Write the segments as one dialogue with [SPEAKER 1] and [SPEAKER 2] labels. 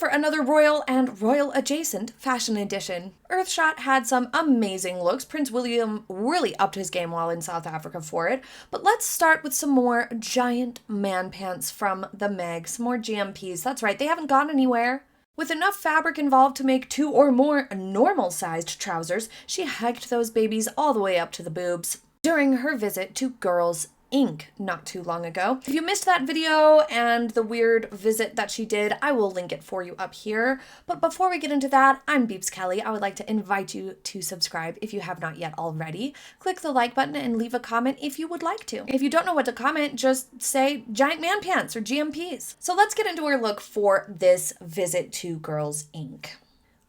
[SPEAKER 1] for another royal and royal adjacent fashion edition. Earthshot had some amazing looks. Prince William really upped his game while in South Africa for it. But let's start with some more giant man pants from the Meg, some more GMPs. That's right, they haven't gone anywhere. With enough fabric involved to make 2 or more normal-sized trousers, she hiked those babies all the way up to the boobs during her visit to Girls Inc. not too long ago. If you missed that video and the weird visit that she did, I will link it for you up here. But before we get into that, I'm Beebs Kelley. I would like to invite you to subscribe if you have not yet already. Click the like button and leave a comment if you would like to. If you don't know what to comment, just say giant man pants or GMPs. So let's get into our look for this visit to Girls Inc.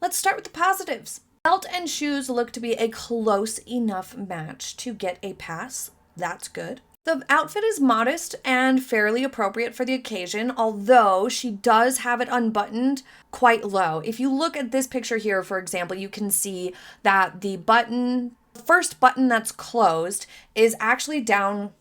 [SPEAKER 1] Let's start with the positives. Belt and shoes look to be a close enough match to get a pass. That's good. The outfit is modest and fairly appropriate for the occasion, although she does have it unbuttoned quite low. If you look at this picture here, for example, you can see that the first button that's closed is actually down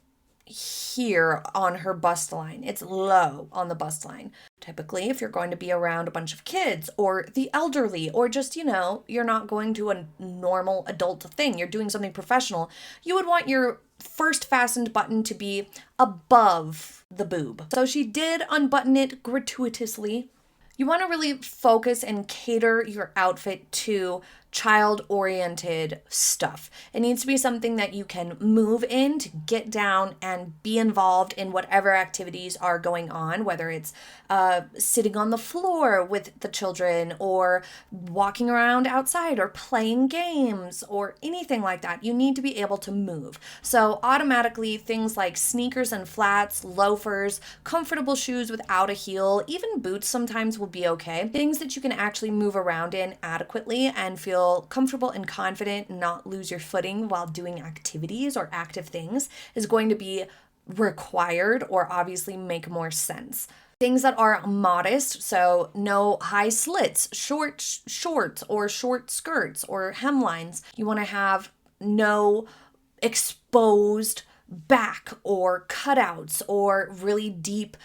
[SPEAKER 1] here on her bust line. It's low on the bust line. Typically, if you're going to be around a bunch of kids or the elderly, or just, you're not going to a normal adult thing, you're doing something professional, you would want your first fastened button to be above the boob. So she did unbutton it gratuitously. You want to really focus and cater your outfit to child-oriented stuff. It needs to be something that you can move in, to get down and be involved in whatever activities are going on, whether it's sitting on the floor with the children or walking around outside or playing games or anything like that. You need to be able to move. So automatically things like sneakers and flats, loafers, comfortable shoes without a heel, even boots sometimes will be okay. Things that you can actually move around in adequately and feel comfortable and confident and not lose your footing while doing activities or active things is going to be required or obviously make more sense. Things that are modest, so no high slits, short shorts or short skirts or hemlines. You want to have no exposed back or cutouts or really deep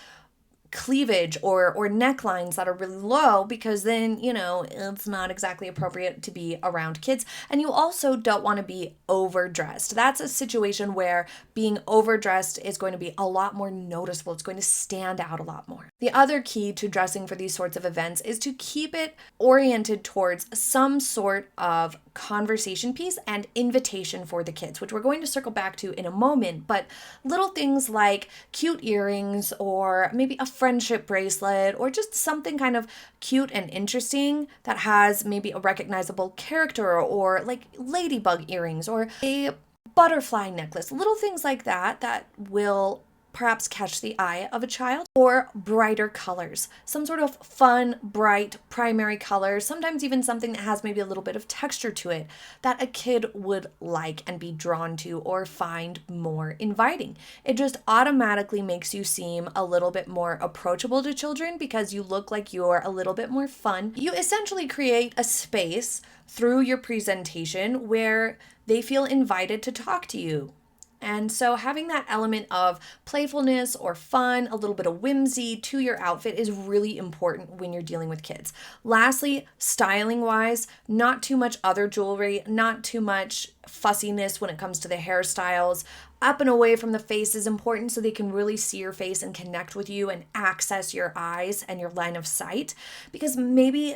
[SPEAKER 1] cleavage or necklines that are really low, because then, it's not exactly appropriate to be around kids. And you also don't want to be overdressed. That's a situation where being overdressed is going to be a lot more noticeable. It's going to stand out a lot more. The other key to dressing for these sorts of events is to keep it oriented towards some sort of conversation piece and invitation for the kids, which we're going to circle back to in a moment. But little things like cute earrings or maybe a friendship bracelet or just something kind of cute and interesting that has maybe a recognizable character, or like ladybug earrings or a butterfly necklace, little things like that will perhaps catch the eye of a child. Or brighter colors, some sort of fun, bright primary color, sometimes even something that has maybe a little bit of texture to it that a kid would like and be drawn to or find more inviting. It just automatically makes you seem a little bit more approachable to children because you look like you're a little bit more fun. You essentially create a space through your presentation where they feel invited to talk to you. And so having that element of playfulness or fun, a little bit of whimsy to your outfit is really important when you're dealing with kids. Lastly, styling wise, not too much other jewelry, not too much fussiness when it comes to the hairstyles. Up and away from the face is important so they can really see your face and connect with you and access your eyes and your line of sight, because maybe,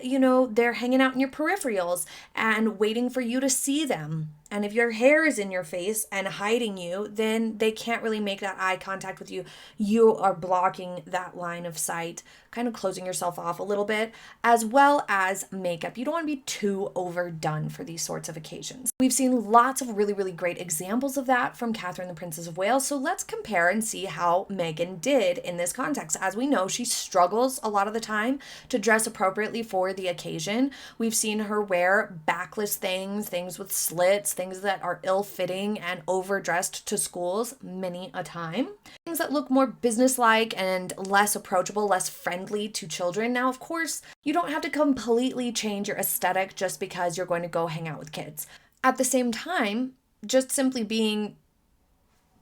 [SPEAKER 1] they're hanging out in your peripherals and waiting for you to see them. And if your hair is in your face and hiding you, then they can't really make that eye contact with you. You are blocking that line of sight, kind of closing yourself off a little bit, as well as makeup. You don't want to be too overdone for these sorts of occasions. We've seen lots of really, really great examples of that from Catherine, the Princess of Wales. So let's compare and see how Meghan did in this context. As we know, she struggles a lot of the time to dress appropriately for the occasion. We've seen her wear backless things with slits, things that are ill-fitting and overdressed to schools many a time. Things that look more businesslike and less approachable, less friendly to children. Now, of course, you don't have to completely change your aesthetic just because you're going to go hang out with kids. At the same time, just simply being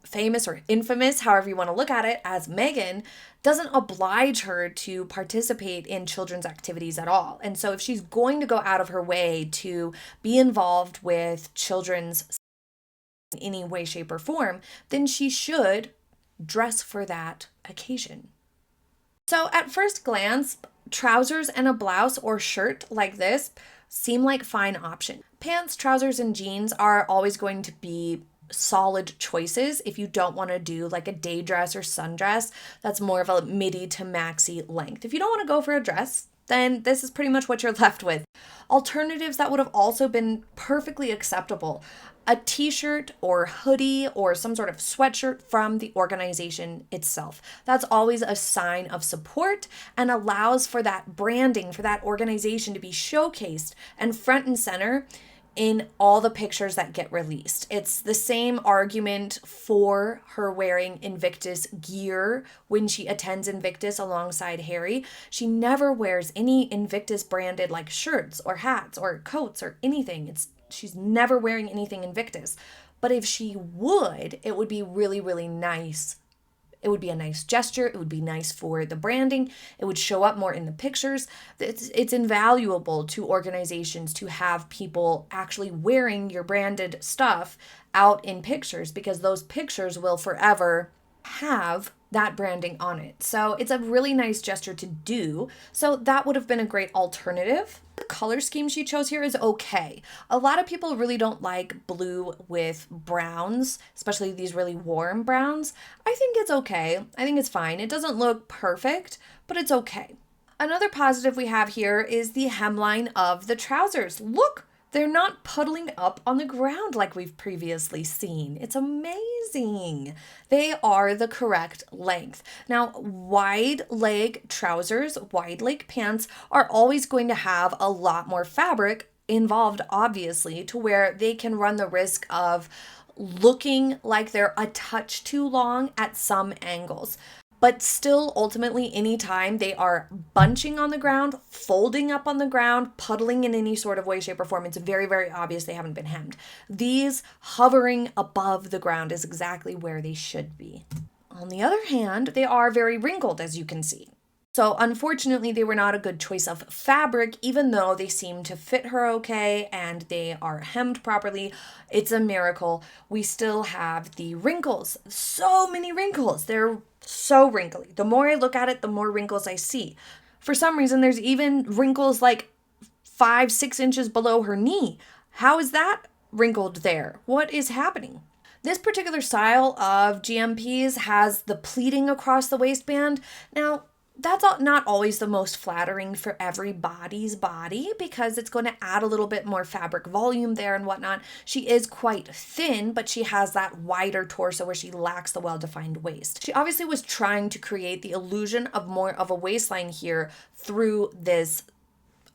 [SPEAKER 1] famous or infamous, however you want to look at it, as Meghan, doesn't oblige her to participate in children's activities at all. And so if she's going to go out of her way to be involved with children's in any way, shape, or form, then she should dress for that occasion. So at first glance, trousers and a blouse or shirt like this seem like fine options. Pants, trousers, and jeans are always going to be solid choices if you don't want to do like a day dress or sundress that's more of a midi to maxi length. If you don't want to go for a dress, then this is pretty much what you're left with. Alternatives that would have also been perfectly acceptable: a t-shirt or hoodie or some sort of sweatshirt from the organization itself. That's always a sign of support and allows for that branding, for that organization to be showcased and front and center in all the pictures that get released. It's the same argument for her wearing Invictus gear when she attends Invictus alongside Harry. She never wears any Invictus branded like shirts or hats or coats or anything. She's never wearing anything Invictus. But if she would, it would be really, really nice. It would be a nice gesture. It would be nice for the branding. It would show up more in the pictures. It's invaluable to organizations to have people actually wearing your branded stuff out in pictures, because those pictures will forever have that branding on it. So it's a really nice gesture to do. So that would have been a great alternative. The color scheme she chose here is okay. A lot of people really don't like blue with browns, especially these really warm browns. I think it's okay. I think it's fine. It doesn't look perfect, but it's okay. Another positive we have here is the hemline of the trousers. Look, they're not puddling up on the ground like we've previously seen. It's amazing. They are the correct length. Now, wide leg trousers, wide leg pants are always going to have a lot more fabric involved, obviously, to where they can run the risk of looking like they're a touch too long at some angles. But still, ultimately, anytime they are bunching on the ground, folding up on the ground, puddling in any sort of way, shape, or form, it's very, very obvious they haven't been hemmed. These hovering above the ground is exactly where they should be. On the other hand, they are very wrinkled, as you can see. So unfortunately, they were not a good choice of fabric, even though they seem to fit her okay and they are hemmed properly. It's a miracle. We still have the wrinkles. So many wrinkles. They're so wrinkly. The more I look at it, the more wrinkles I see. For some reason, there's even wrinkles like 5-6 inches below her knee. How is that wrinkled there? What is happening? This particular style of GMPs has the pleating across the waistband. Now, that's not always the most flattering for everybody's body, because it's going to add a little bit more fabric volume there and whatnot. She is quite thin, but she has that wider torso where she lacks the well-defined waist. She obviously was trying to create the illusion of more of a waistline here through this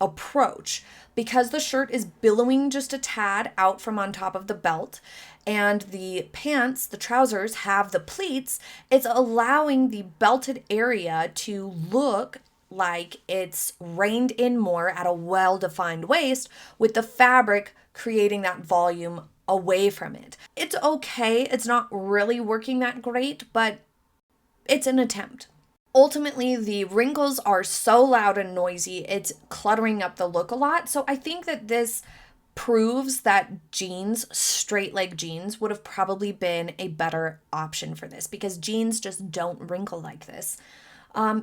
[SPEAKER 1] approach, because the shirt is billowing just a tad out from on top of the belt and the pants, the trousers, have the pleats. It's allowing the belted area to look like it's reined in more at a well-defined waist, with the fabric creating that volume away from it. It's okay. It's not really working that great, but it's an attempt. Ultimately, the wrinkles are so loud and noisy, it's cluttering up the look a lot. So I think that this proves that jeans, straight leg jeans, would have probably been a better option for this, because jeans just don't wrinkle like this.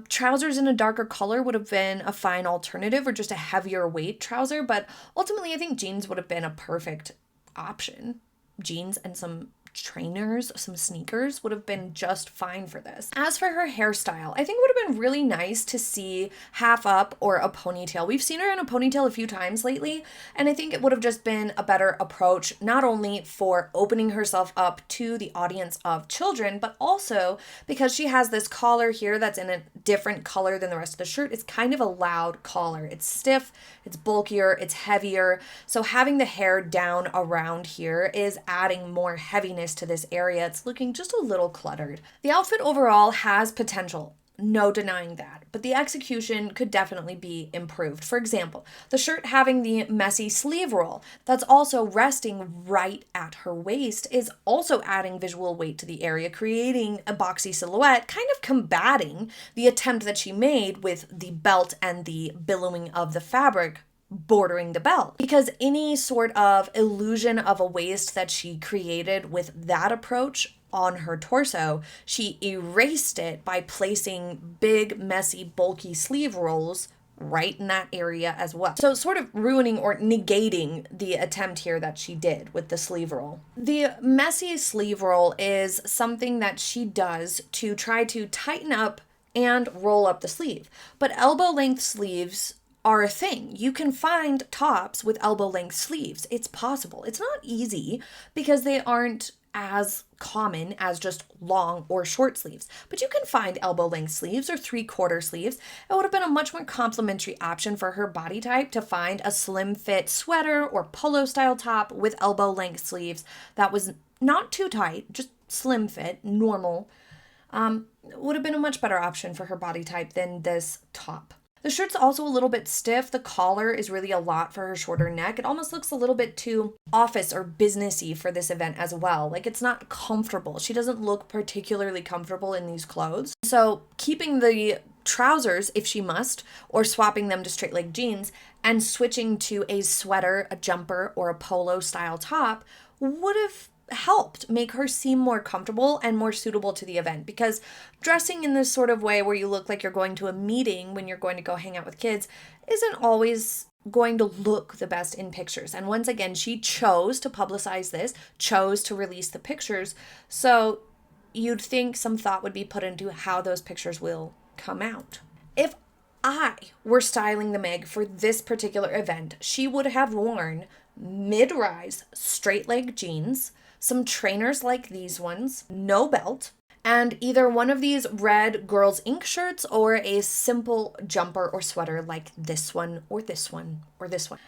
[SPEAKER 1] Trousers in a darker color would have been a fine alternative, or just a heavier weight trouser, but ultimately I think jeans would have been a perfect option. Jeans and some trainers, some sneakers would have been just fine for this. As for her hairstyle, I think it would have been really nice to see half up or a ponytail. We've seen her in a ponytail a few times lately, and I think it would have just been a better approach, not only for opening herself up to the audience of children, but also because she has this collar here that's in a different color than the rest of the shirt. It's kind of a loud collar. It's stiff, it's bulkier, it's heavier. So having the hair down around here is adding more heaviness to this area. It's looking just a little cluttered. The outfit overall has potential. no denying that, but the execution could definitely be improved. For example, the shirt having the messy sleeve roll that's also resting right at her waist is also adding visual weight to the area, creating a boxy silhouette, kind of combating the attempt that she made with the belt and the billowing of the fabric bordering the belt, because any sort of illusion of a waist that she created with that approach on her torso, she erased it by placing big, messy, bulky sleeve rolls right in that area as well. So sort of ruining or negating the attempt here that she did with the sleeve roll. The messy sleeve roll is something that she does to try to tighten up and roll up the sleeve. But elbow length sleeves are a thing. You can find tops with elbow length sleeves. It's possible. It's not easy because they aren't as common as just long or short sleeves, but you can find elbow length sleeves or 3/4 sleeves. It would have been a much more complimentary option for her body type to find a slim fit sweater or polo style top with elbow length sleeves that was not too tight, just slim fit, normal. Would have been a much better option for her body type than this top. The shirt's also a little bit stiff. The collar is really a lot for her shorter neck. It almost looks a little bit too office or businessy for this event as well. Like, it's not comfortable. She doesn't look particularly comfortable in these clothes. So keeping the trousers, if she must, or swapping them to straight leg jeans and switching to a sweater, a jumper, or a polo style top would have helped make her seem more comfortable and more suitable to the event, because dressing in this sort of way where you look like you're going to a meeting when you're going to go hang out with kids isn't always going to look the best in pictures. And once again, she chose to publicize this, chose to release the pictures, so you'd think some thought would be put into how those pictures will come out. If I were styling the Meg for this particular event, she would have worn mid-rise straight leg jeans, some trainers like these ones, no belt, and either one of these red Girls Inc. shirts or a simple jumper or sweater like this one or this one or this one.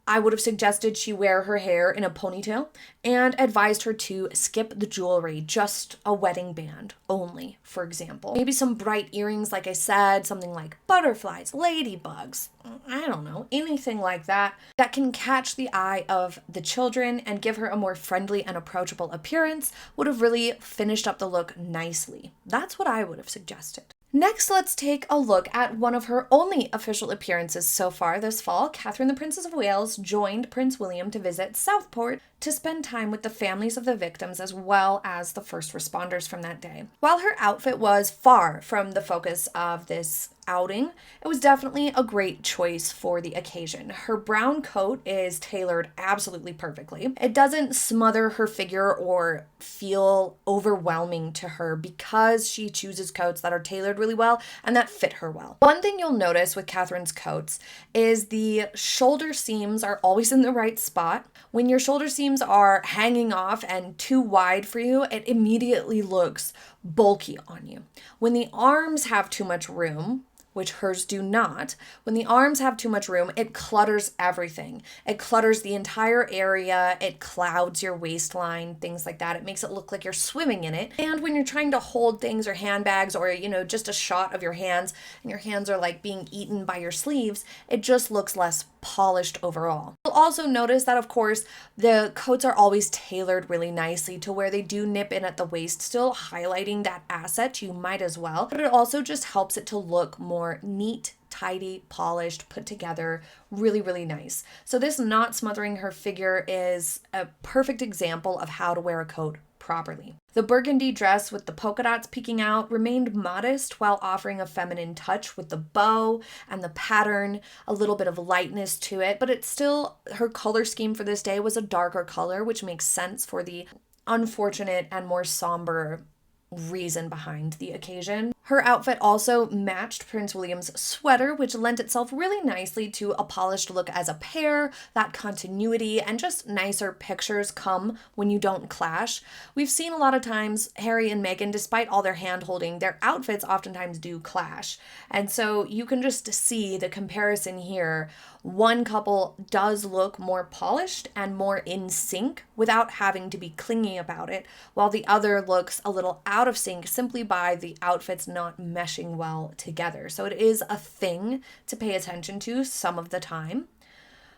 [SPEAKER 1] I would have suggested she wear her hair in a ponytail and advised her to skip the jewelry, just a wedding band only, for example. Maybe some bright earrings, like I said, something like butterflies, ladybugs, I don't know, anything like that that can catch the eye of the children and give her a more friendly and approachable appearance would have really finished up the look nicely. That's what I would have suggested. Next, let's take a look at one of her only official appearances so far this fall. Catherine, the Princess of Wales, joined Prince William to visit Southport to spend time with the families of the victims as well as the first responders from that day. While her outfit was far from the focus of this outing, it was definitely a great choice for the occasion. Her brown coat is tailored absolutely perfectly. It doesn't smother her figure or feel overwhelming to her because she chooses coats that are tailored really well and that fit her well. One thing you'll notice with Catherine's coats is the shoulder seams are always in the right spot. When your shoulder seams are hanging off and too wide for you, it immediately looks bulky on you. When the arms have too much room, which hers do not, when the arms have too much room, it clutters everything. It clutters the entire area, it clouds your waistline, things like that. It makes it look like you're swimming in it. And when you're trying to hold things or handbags or, just a shot of your hands, and your hands are like being eaten by your sleeves, it just looks less polished overall. You'll also notice that, of course, the coats are always tailored really nicely to where they do nip in at the waist, still highlighting that asset you might as well, but it also just helps it to look more neat, tidy, polished, put together, really, really nice. So this not smothering her figure is a perfect example of how to wear a coat properly. The burgundy dress with the polka dots peeking out remained modest while offering a feminine touch with the bow and the pattern, a little bit of lightness to it, but it's still, her color scheme for this day was a darker color, which makes sense for the unfortunate and more somber reason behind the occasion. Her outfit also matched Prince William's sweater, which lent itself really nicely to a polished look as a pair, that continuity, and just nicer pictures come when you don't clash. We've seen a lot of times Harry and Meghan, despite all their hand-holding, their outfits oftentimes do clash. And so you can just see the comparison here. One couple does look more polished and more in sync without having to be clingy about it, while the other looks a little out of sync simply by the outfit's not meshing well together. So it is a thing to pay attention to some of the time.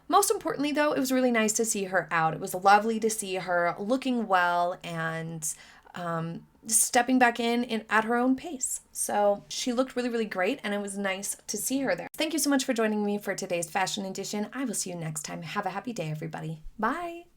[SPEAKER 1] Most importantly, though, it was really nice to see her out. It was lovely to see her looking well and stepping back in at her own pace. So she looked really, really great, and it was nice to see her there. Thank you so much for joining me for today's fashion edition. I will see you next time. Have a happy day, everybody. Bye.